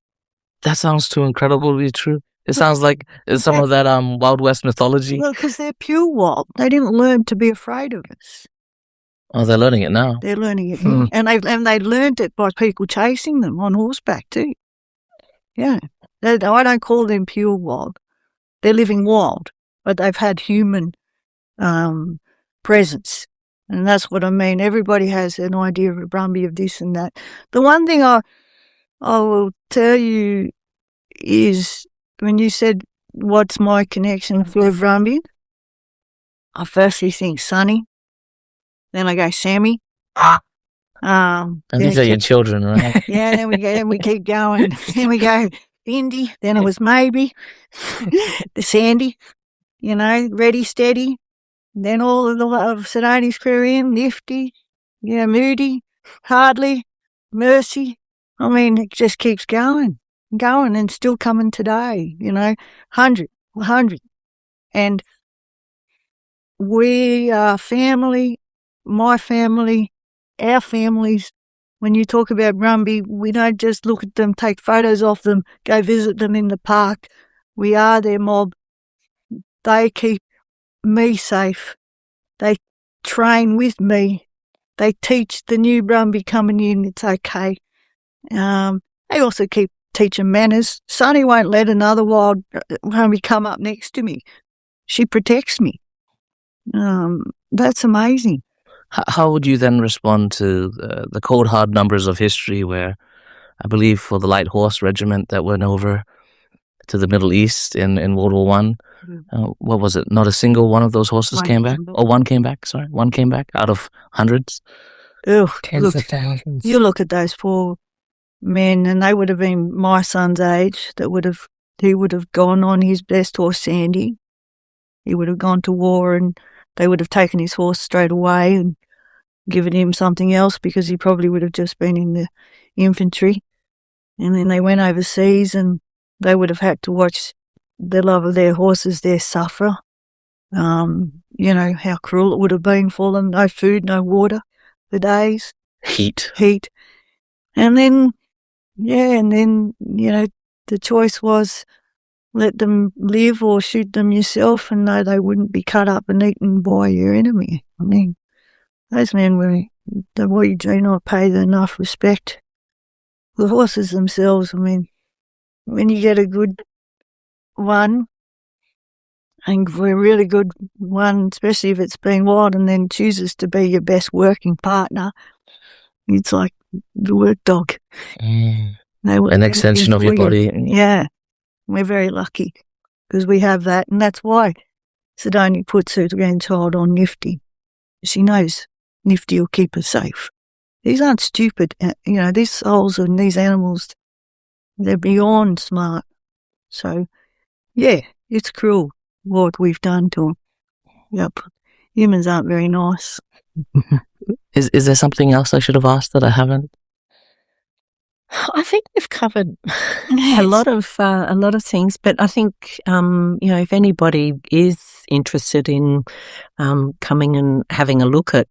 That sounds too incredible to be true. It sounds like some of that Wild West mythology. Well, because they're pure wild. They didn't learn to be afraid of us. Oh, they're learning it now. They're learning it, and they learned it by people chasing them on horseback too. Yeah, I don't call them pure wild. They're living wild, but they've had human presence, and that's what I mean. Everybody has an idea of a Brumby, of this and that. The one thing I will tell you is, when you said, what's my connection for a Brumby? I firstly think Sonny. Then I go Sammy. And these are your children, right? Yeah, then we keep going. Then we go Indy, then it was Maybe, the Sandy, Ready, Steady. Then all of Sidonie's crew in, Nifty, Moody, Hardly, Mercy. I mean, it just keeps going, and still coming today, 100. And we are family, my family, our families. When you talk about Brumby, we don't just look at them, take photos of them, go visit them in the park. We are their mob. They keep me safe. They train with me. They teach the new Brumby coming in, it's okay. They also keep teaching manners. Sonny won't let another wild Brumby come up next to me. She protects me. That's amazing. How would you then respond to the cold hard numbers of history where I believe for the Light Horse Regiment that went over to the Middle East in World War One, what was it? Not a single one of those horses came back? Oh, one came back, sorry. One came back out of hundreds? Oh, Tens of thousands. You look at those poor men, and they would have been my son's age. He would have gone on his best horse, Sandy. He would have gone to war, and they would have taken his horse straight away and given him something else because he probably would have just been in the infantry. And then they went overseas, and they would have had to watch the love of their horses there suffer. How cruel it would have been for them. No food, no water for days. Heat. And then, the choice was let them live or shoot them yourself, and no, they wouldn't be cut up and eaten by your enemy. I mean, those men we do not pay them enough respect. The horses themselves, I mean, when you get a good one, and a really good one, especially if it's been wild and then chooses to be your best working partner, it's like the work dog. An extension of your body. Yeah. We're very lucky because we have that, and that's why Sidonie puts her grandchild on Nifty. She knows Nifty will keep her safe. These aren't stupid. These souls and these animals, they're beyond smart. So, yeah, it's cruel what we've done to them. Yep. Humans aren't very nice. Is there something else I should have asked that I haven't? I think we've covered a lot of things, but I think if anybody is interested in coming and having a look at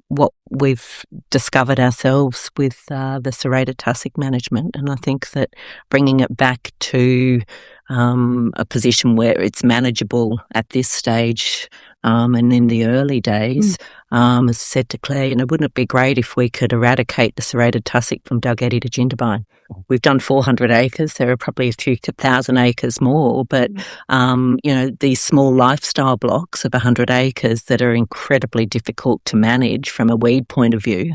what we've discovered ourselves with the Serrated Tussock management, and I think that bringing it back to a position where it's manageable at this stage and in the early days, as said to Clare, wouldn't it be great if we could eradicate the Serrated Tussock from Dalgety to Jindabyne? We've done 400 acres. There are probably a few thousand acres more, but these small lifestyle blocks of 100 acres that are incredibly difficult to manage from a weed point of view.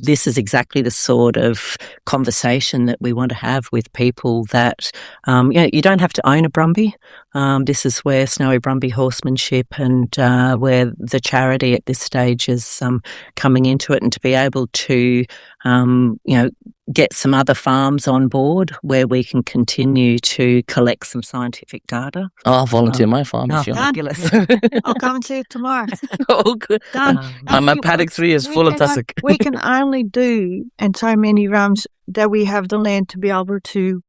This is exactly the sort of conversation that we want to have with people that, you don't have to own a Brumby. This is where Snowy Brumby Horsemanship and where the charity at this stage is coming into it, and to be able to, get some other farms on board where we can continue to collect some scientific data. I'll volunteer my farm if you want. Fabulous. I'll come and see it tomorrow. Oh, good. Done. My paddock 3 is full of tussock. We can only do, and so many rums, that we have the land to be able to,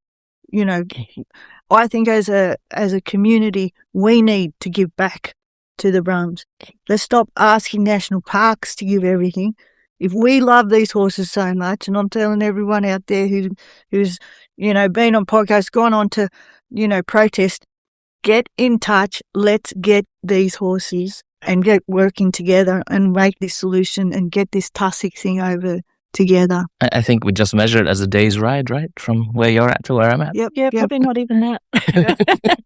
I think as a community, we need to give back to the Brums. Let's stop asking national parks to give everything. If we love these horses so much, and I'm telling everyone out there who's been on podcasts, gone on to, protest, get in touch. Let's get these horses and get working together and make this solution and get this tussock thing over together. I think we just measure it as a day's ride, right? From where you're at to where I'm at. Yep. Probably not even that.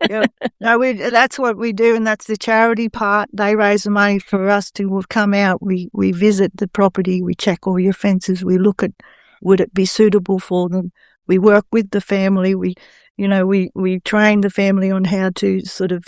Yep. No, that's what we do, and that's the charity part. They raise the money for us to come out. We visit the property, we check all your fences, we look at would it be suitable for them. We work with the family. We train the family on how to sort of,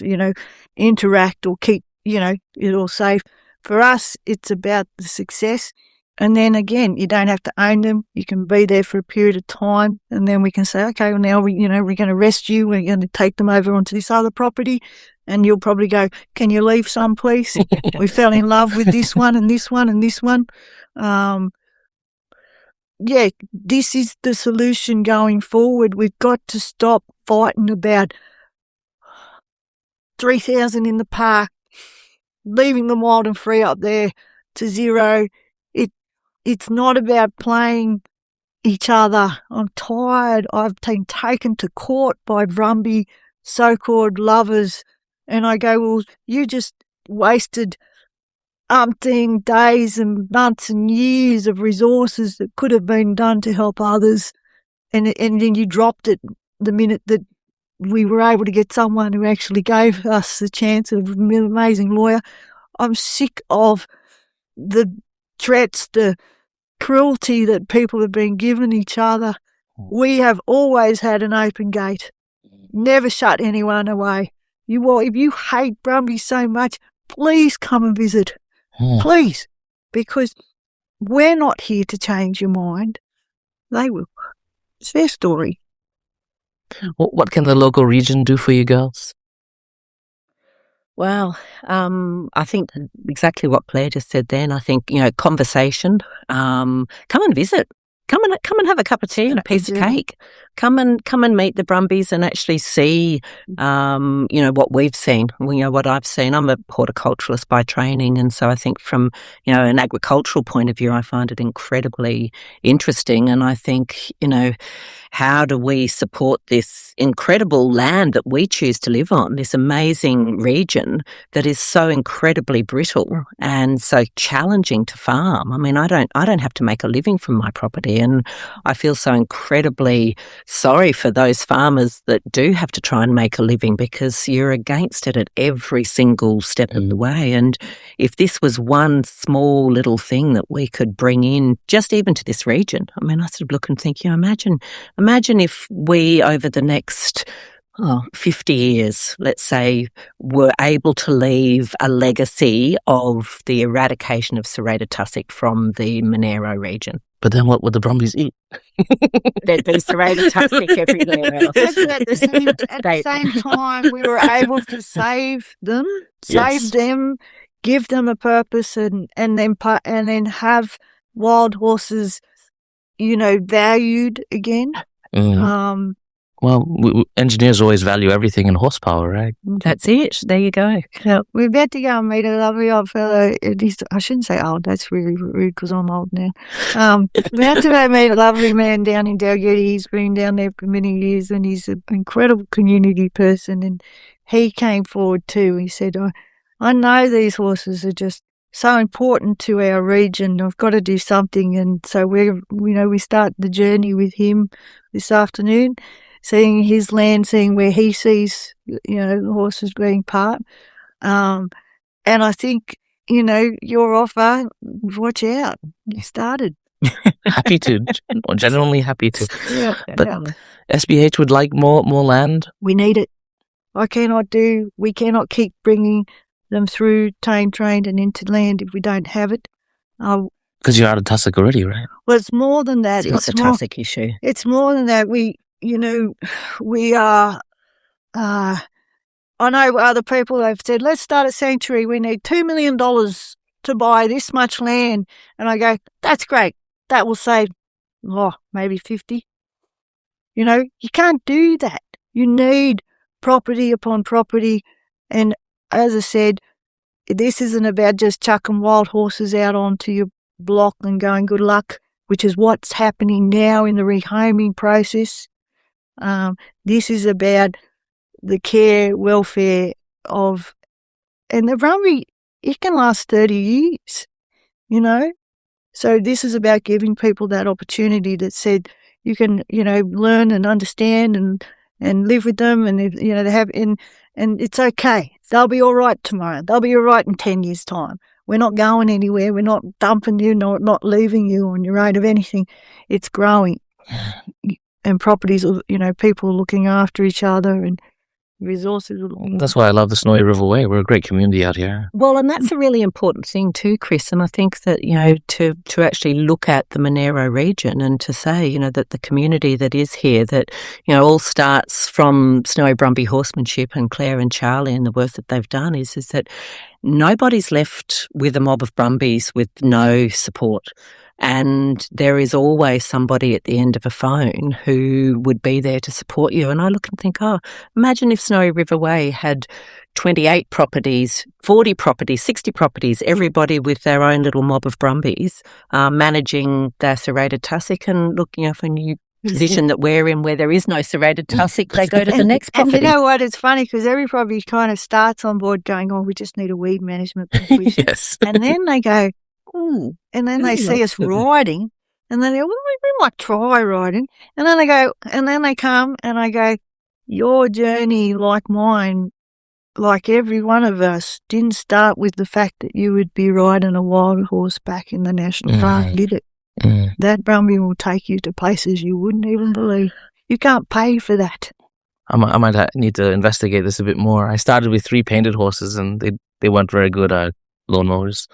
interact or keep, it all safe. for us, it's about the success. And then again, you don't have to own them. You can be there for a period of time, and then we can say, okay, well now we're going to rest you. We're going to take them over onto this other property, and you'll probably go, can you leave some, please? We fell in love with this one and this one and this one. This is the solution going forward. We've got to stop fighting about 3,000 in the park, leaving them wild and free up there to zero. It's not about playing each other. I'm tired. I've been taken to court by Brumby so-called lovers, and I go, well, you just wasted umpteen days and months and years of resources that could have been done to help others, and then you dropped it the minute that we were able to get someone who actually gave us the chance of an amazing lawyer. I'm sick of the threats, the cruelty that people have been giving each other. We have always had an open gate, never shut anyone away. If you hate Brumby so much, please come and visit. Please, because we're not here to change your mind. They will. It's their story. What can the local region do for you girls? Well, I think exactly what Claire just said then. I think, conversation, come and visit. Come and have a cup of tea and a piece of cake. Come and meet the Brumbies and actually see, what we've seen. What I've seen. I'm a horticulturalist by training, and so I think from an agricultural point of view, I find it incredibly interesting. And I think how do we support this incredible land that we choose to live on? This amazing region that is so incredibly brittle and so challenging to farm. I mean, I don't have to make a living from my property. And I feel so incredibly sorry for those farmers that do have to try and make a living, because you're against it at every single step of the way. And if this was one small little thing that we could bring in just even to this region, I mean, I sort of look and think, imagine if we over the next 50 years, let's say, were able to leave a legacy of the eradication of Serrated Tussock from the Monaro region. But then what would the Brumbies eat? There'd be Serrated Tussock everywhere else. At the same time, we were able to save them, give them a purpose, and then have wild horses, valued again. Well, engineers always value everything in horsepower, right? That's it. There you go. Yeah, we're about to go and meet a lovely old fellow. I shouldn't say old. That's really rude because I'm old now. We're about to go meet a lovely man down in Dalgety. He's been down there for many years, and he's an incredible community person. And he came forward too. He said, I know these horses are just so important to our region. I've got to do something. And so we start the journey with him this afternoon, seeing his land, seeing where he sees, the horses being part. And I think, your offer, watch out. You started. Happy to, or genuinely happy to. Yeah, but SBH would like more land. We need it. We cannot keep bringing them through tame, trained and into land if we don't have it. Because you're out of tussock already, right? Well, it's more than that. It's not the tussock issue. It's more than that. We are, I know other people have said, let's start a sanctuary. We need $2 million to buy this much land. And I go, that's great. That will save, maybe 50. You can't do that. You need property upon property. And as I said, this isn't about just chucking wild horses out onto your block and going good luck, which is what's happening now in the rehoming process. This is about the care, welfare of, and the Brumby, it can last 30 years, So this is about giving people that opportunity that said you can, learn and understand and live with them, and they have and it's okay. They'll be all right tomorrow. They'll be all right in 10 years' time. We're not going anywhere. We're not dumping you, not leaving you on your own of anything. It's growing. And properties, people looking after each other. And resources along. That's why I love the Snowy River Way. We're a great community out here. Well, and that's a really important thing too, Chris. And I think that, to actually look at the Monaro region and to say, that the community that is here, that, all starts from Snowy Brumby Horsemanship and Clare and Charlie and the work that they've done is that nobody's left with a mob of Brumbies with no support. And there is always somebody at the end of a phone who would be there to support you. And I look and think, imagine if Snowy River Way had 28 properties, 40 properties, 60 properties, everybody with their own little mob of Brumbies managing their Serrated Tussock. And look, for a new position that we're in where there is no Serrated Tussock, they go to the next property. And you know what? It's funny because every property kind of starts on board going, we just need a weed management position. Yes. And then they go, and then they see us riding, and then they go, we might try riding. And then they come, and I go, your journey, like mine, like every one of us, didn't start with the fact that you would be riding a wild horse back in the national park, did it? That Brumby will take you to places you wouldn't even believe. You can't pay for that. I might need to investigate this a bit more. I started with 3 painted horses, and they weren't very good lawnmowers.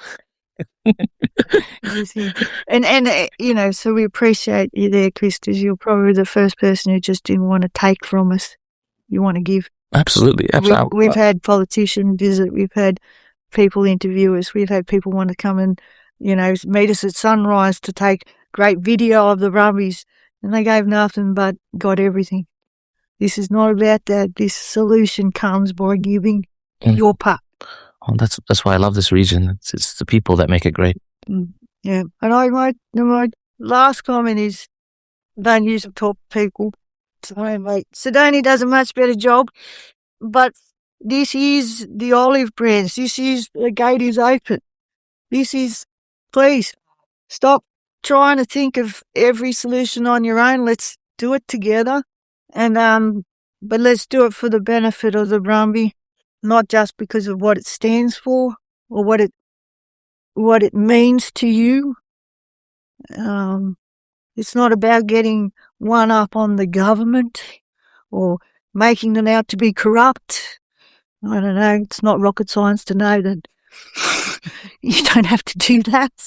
And so we appreciate you there, Chris, because you're probably the first person who just didn't want to take from us. You want to give. Absolutely. We've had politicians visit. We've had people interview us. We've had people want to come and, meet us at sunrise to take great video of the Brumbies, and they gave nothing but got everything. This is not about that. This solution comes by giving your part. Oh, that's why I love this region. It's the people that make it great. Yeah. And my last comment is, don't use to talk to people. Sorry, mate. Sidonie does a much better job, but this is the olive branch. This is, the gate is open. Please, stop trying to think of every solution on your own. Let's do it together. And, but let's do it for the benefit of the Brumby. Not just because of what it stands for or what it means to you. It's not about getting one up on the government or making them out to be corrupt. I don't know. It's not rocket science to know that you don't have to do that.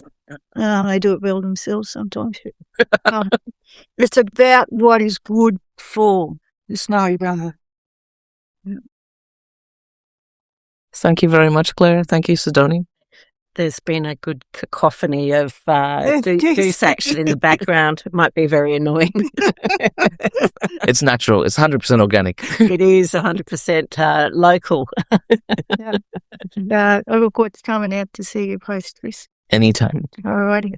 They do it well themselves sometimes. It's about what is good for the Snowy Brumby. Yeah. Thank you very much, Claire. Thank you, Sidonie. There's been a good cacophony of goose action in the background. It might be very annoying. It's natural. It's 100% organic. It is 100% local. I look forward to coming out to see you post, Chris. Anytime. All righty.